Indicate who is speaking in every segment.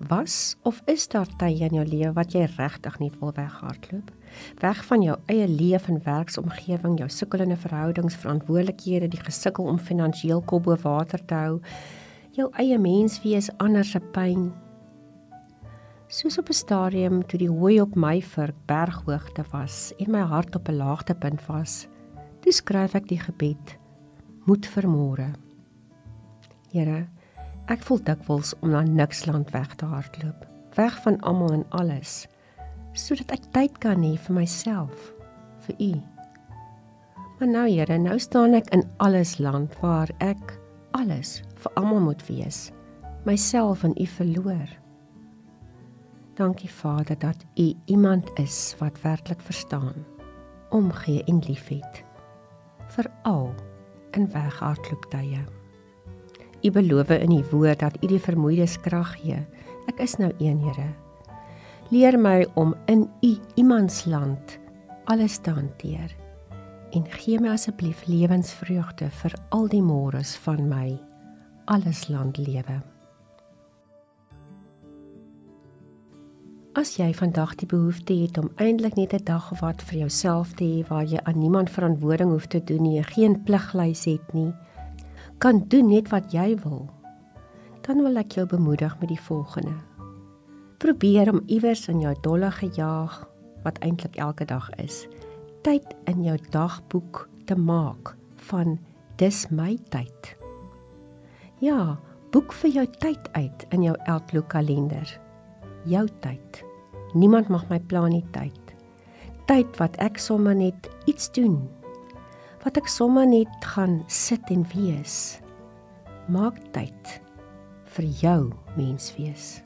Speaker 1: Was of is daar tye in jou lewe wat jy regtig nie wil weghardloop? Weg van jou eie leef- en werksomgewing, jou sukkelende verhoudings, verantwoordelikhede, die gesukkel om finansiëel kop bo water te hou, jou eie menswees, ander se pyn. Soos op 'n stadium toe die hooi op my vurk berghoogte was en my hart op 'n laagtepunt was, toe skryf ek die gebed, moed vir môre. Here, ek voel dikwels om na niksland weg te hardloop, weg van almal en alles, sodat ek tyd kan hê vir myself, vir U. Maar nou Here, nou staan ek in alles land waar ek alles vir almal moet wees, myself en U verloor. Dankie Vader dat U iemand is wat werklik verstaan, omgee en liefhet, veral in weghardlooptye. U beloof in U woord dat U die vermoeides krag gee. Ek is nou een, Here. Leer my om in U iemandsland alles te hanteer en gee my asseblief lewensvreugde vir al die môres van my allesland lewe. As jy vandag die behoefte het om eintlik net 'n dag of wat vir jouself te hê waar jy aan niemand verantwoording hoef te doen nie, geen pliglys het nie, kan doen net wat jy wil, dan wil ek jou bemoedig met die volgende. Probeer om iewers in jou dolle gejaag, wat eintlik elke dag is, tyd in jou dagboek te maak van dis my tyd. Ja, boek vir jou tyd uit in jou Outlook kalender. Jou tyd. Niemand mag my plan nie tyd. Tyd wat ek sommer net iets doen. Wat ek sommer net gaan sit en wees. Maak tyd vir jou menswees.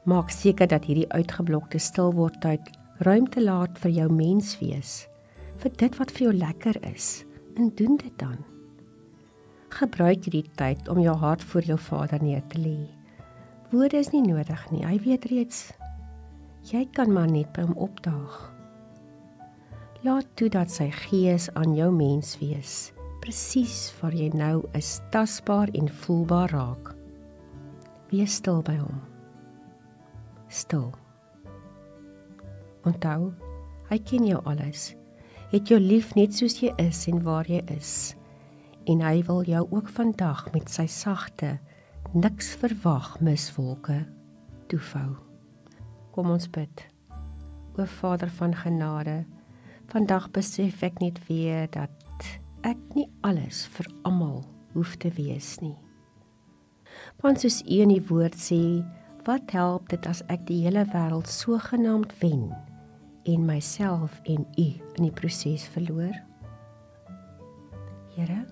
Speaker 1: Maak seker dat hierdie uitgeblokte stilwordtyd ruimte laat vir jou menswees, vir dit wat vir jou lekker is, en doen dit dan. Gebruik hierdie tyd om jou hart voor jou Vader neer te lê. Woorde is nie nodig nie, hy weet reeds. Jy kan maar net by hom opdaag. Laat toe dat sy gees aan jou mens wees, presies waar jy nou is, tasbaar en voelbaar raak. Wees stil by hom. Stil. Onthou, hy ken jou alles, het jou lief net soos jy is en waar jy is, en hy wil jou ook vandag met sy sagte, niks verwag miswolke toevou. Kom ons bid. O Vader van genade, vandag besef ek net weer dat ek nie alles vir almal hoef te wees nie. Want soos U in die woord sê, wat help dit as ek die hele wêreld sogenaamd wen en myself en U in die proses verloor? Here,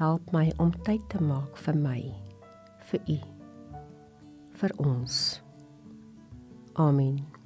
Speaker 1: help my om tyd te maak vir my, vir U, vir ons. Amen.